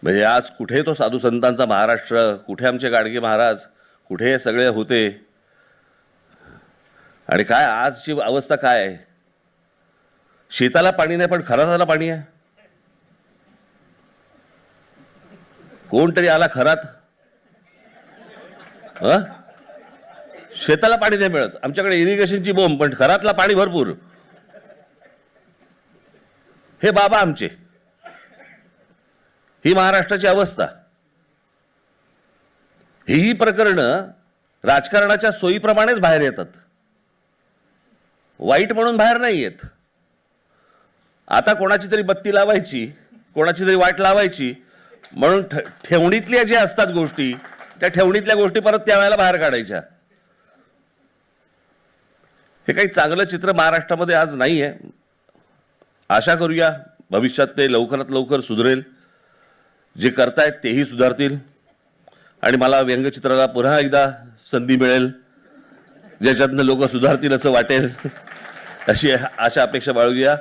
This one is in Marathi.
म्हणजे आज कुठे तो साधू संतांचा महाराष्ट्र, कुठे आमचे गाडगे महाराज, कुठे हे सगळे होते. आणि काय आजची अवस्था काय आहे? शेताला पाणी नाही पण खराताला पाणी आहे. कोणतरी आला खरात, शेताला पाणी नाही मिळत. आमच्याकडे इरिगेशनची बोंब, पण खरातला पाणी भरपूर. हे बाबा आमचे, ही महाराष्ट्राची अवस्था. ही प्रकरणं राजकारणाच्या सोयीप्रमाणेच बाहेर येतात, वाईट म्हणून बाहेर नाही येत. आता कोणाची तरी बत्ती लावायची, कोणाची तरी वाट लावायची म्हणून ठेवणीतल्या ज्या असतात गोष्टी, त्या ठेवणीतल्या गोष्टी परत त्यावेळेला बाहेर काढायच्या. हे काही चांगलं चित्र महाराष्ट्रामध्ये आज नाही आहे. आशा करूया भविष्यात ते लवकरात लवकर सुधरेल. जे करतायत तेही सुधारतील आणि मला व्यंगचित्राला पुन्हा एकदा संधी मिळेल ज्याच्यातनं लोक सुधारतील असं वाटेल, अशी आशा अपेक्षा बाळगूया.